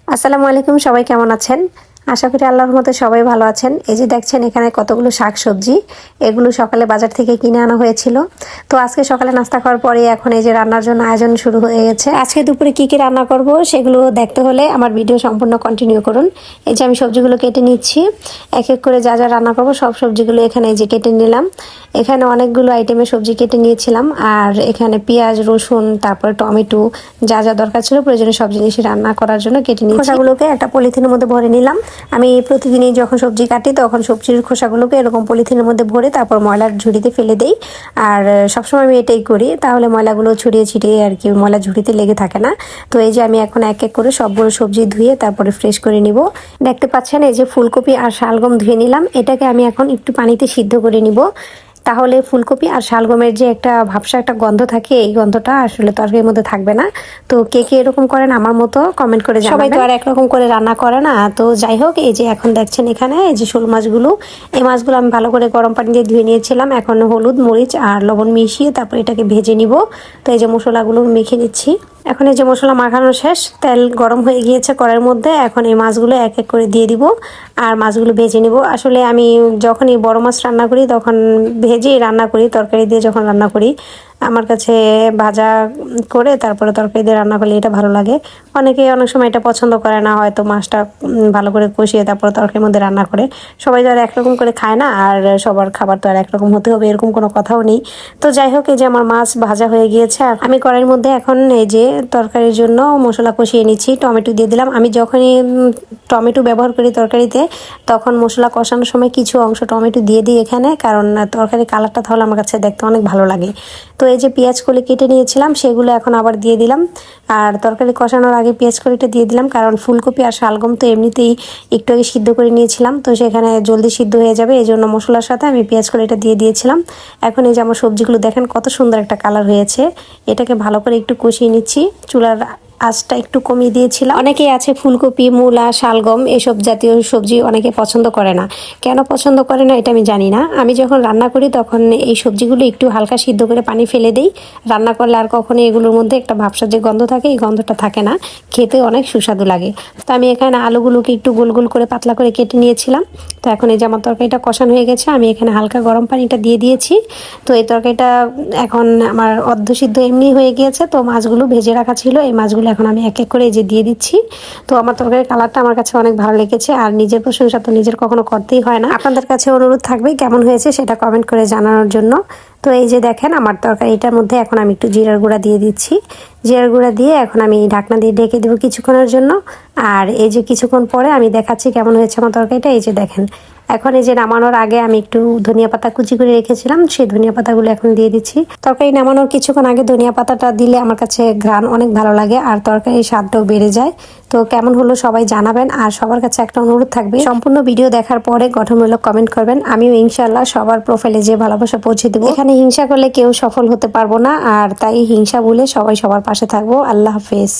আসসালামু আলাইকুম, সবাই কেমন আছেন? আশা করি আল্লাহর মতে সবাই ভালো আছেন। এই যে দেখছেন এখানে কতগুলো শাকসবজি, এগুলো সকালে বাজার থেকে কিনে আনা হয়েছিল। তো আজকে সকালে নাস্তা খাওয়ার পরে এখন এই যে রান্নার জন্য আয়োজন শুরু হয়ে গেছে। আজকে দুপুরে কি কি রান্না করব সেগুলো দেখতে হলে আমার ভিডিও সম্পূর্ণ কন্টিনিউ করুন। এই যে আমি সবজিগুলো কেটে নিচ্ছি, এক এক করে যা যা রান্না করব সব সবজিগুলো এখানে এই যে কেটে নিলাম। এখানে অনেকগুলো আইটেমের সবজি কেটে নিয়েছিলাম, আর এখানে পেঁয়াজ, রসুন, তারপরে টমেটো, যা যা দরকার ছিল প্রয়োজনীয় সব জিনিসই রান্না করার জন্য কেটে নিয়েছি। খোসাগুলোকে একটা পলিথিনের মধ্যে ভরে নিলাম। আমি প্রতিদিনই যখন সবজি কাটি তখন সবজির খোসাগুলোকে এরকম পলিথিনের মধ্যে ভরে তারপর ময়লার ঝুড়িতে ফেলে দেই। আর সবসময় আমি এটাই করি, তাহলে ময়লাগুলো ছড়িয়ে ছিটিয়ে আর কি ময়লা ঝুড়িতে লেগে থাকে না। তো এই যে আমি এখন এক এক করে সবগুলো সবজি ধুয়ে তারপরে ফ্রেশ করে নিব। দেখতে পাচ্ছেন এই যে ফুলকপি আর শালগম ধুয়ে নিলাম, এটাকে আমি এখন একটু পানিতে সিদ্ধ করে নিব। তাহলে ফুলকপি আর শালগমের যে একটা ভাবসা একটা গন্ধ থাকে, এই গন্ধটা আসলে তরকারির মধ্যে থাকবে না। তো কে কে এরকম করেন আমার মতো কমেন্ট করে জানাবেন। সবাই তো আর একরকম করে রান্না করে না। তো যাই হোক, এই যে এখন দেখছেন এখানে এই যে শোল মাছগুলো, এই মাছগুলো আমি ভালো করে গরম পানি দিয়ে ধুয়ে নিয়েছিলাম। এখন হলুদ, মরিচ আর লবণ মিশিয়ে তারপর এটাকে ভেজে নিব। তো এই যে মশলাগুলো মেখে নিচ্ছি। এখন এই যে মশলা মাখানো শেষ, তেল গরম হয়ে গিয়েছে কড়াইয়ের মধ্যে। এখন এই মাছগুলো এক এক করে দিয়ে দিব আর মাছগুলো ভেজে নিব। আসলে আমি যখনই বড় মাছ রান্না করি তখন ভেজেই রান্না করি, তরকারি দিয়ে যখন রান্না করি আমার কাছে ভাজা করে তারপরে তরকারি দিয়ে রান্না করলে এটা ভালো লাগে। অনেকে অনেক সময় এটা পছন্দ করে না, হয়তো মাছটা ভালো করে কষিয়ে তারপরে তরকারির মধ্যে রান্না করে। সবাই তো আর একরকম করে খায় না, আর সবার খাবার তো আর একরকম হতে হবে এরকম কোনো কথাও নেই। তো যাই হোক, এই যে আমার মাছ ভাজা হয়ে গিয়েছে আর আমি কড়াইয়ের মধ্যে এখন এই যে তরকারির জন্য মশলা কষিয়ে নিচ্ছি। টমেটো দিয়ে দিলাম। আমি যখনই টমেটো ব্যবহার করি তরকারিতে তখন মশলা কষানোর সময় কিছু অংশ টমেটো দিয়ে দিই এখানে, কারণ তরকারির কালারটা তাহলে আমার কাছে দেখতে অনেক ভালো লাগে। তো এই যে পেঁয়াজ কলি কেটে নিয়েছিলাম সেগুলো এখন আবার দিয়ে দিলাম। আর তরকারি কষানোর আগে পেঁয়াজ কলিটা দিয়ে দিলাম, কারণ ফুলকপি আর শালগম তো এমনিতেই একটু আগে সিদ্ধ করে নিয়েছিলাম, তো সেখানে জলদি সিদ্ধ হয়ে যাবে, এই জন্য মশলার সাথে আমি পেঁয়াজ কলিটা দিয়ে দিয়েছিলাম। এখন এই যে আমার সবজিগুলো দেখেন কত সুন্দর একটা কালার হয়েছে। এটাকে ভালো করে একটু কষিয়ে নিচ্ছি। চুলার আঁচটা একটু কমিয়ে দিয়েছিলাম। অনেকেই আছে ফুলকপি, মূলা, শালগম এসব জাতীয় সবজি অনেকে পছন্দ করে না। কেন পছন্দ করে না এটা আমি জানি না। আমি যখন রান্না করি তখন এই সবজিগুলো একটু হালকা সিদ্ধ করে পানি ফেলে দিই। রান্না করলে আর কখনো এগুলোর মধ্যে একটা ভাবসা যে গন্ধ থাকে, এই গন্ধটা থাকে না, খেতে অনেক সুস্বাদু লাগে। তো আমি এখানে আলুগুলোকে একটু গোল গোল করে পাতলা করে কেটে নিয়েছিলাম। তো এখন এই যে আমার তরকারিটা কষানো হয়ে গেছে, আমি এখানে হালকা গরম পানিটা দিয়ে দিয়েছি। তো এই তরকারিটা এখন আমার অর্ধসিদ্ধ এমনি হয়ে গিয়েছে। তো মাছগুলো ভেজে রাখা ছিল, এই মাছগুলো এখন আমি এক এক করে এই যে দিয়ে দিচ্ছি। তো আমার তরকারির কালারটা আমার কাছে অনেক ভালো লেগেছে, আর নিজের প্রশংসা তো নিজের কখনো করতেই হয় না। আপনাদের কাছে অনুরোধ থাকবে কেমন হয়েছে সেটা কমেন্ট করে জানানোর জন্য। তো এই যে দেখেন আমার তরকারিটার মধ্যে এখন আমি একটু জিরার গুঁড়া দিয়ে দিচ্ছি। জিরার গুঁড়া দিয়ে এখন আমি ঢাকনা দিয়ে ঢেকে দেবো কিছুক্ষণের জন্য। আর এই যে কিছুক্ষণ পরে আমি দেখাচ্ছি কেমন হয়েছে আমার তরকারিটা। এই যে দেখেন, এখন এই যে নামানোর আগে আমি একটু ধনিয়া পাতা কুচি করে রেখেছিলাম, সেই ধনিয়া পাতাগুলো এখন দিয়ে দিচ্ছি। তরকারি নামানোর কিছুক্ষণ আগে ধনিয়া পাতাটা দিলে আমার কাছে ঘ্রাণ অনেক ভালো লাগে আর তরকারির স্বাদটাও বেড়ে যায়। তো কেমন হলো সবাই জানাবেন, আর সবার কাছে একটা অনুরোধ থাকবে সম্পূর্ণ ভিডিও দেখার পরে গঠনমূলক কমেন্ট করবেন। আমিও ইনশাআল্লাহ সবার প্রোফাইলে যে ভালোবাসা পৌঁছে দেবো। এখানে হিংসা করলে কেউ সফল হতে পারবো না, আর তাই হিংসা ভুলে সবাই সবার পাশে থাকবো। আল্লাহ হাফেজ।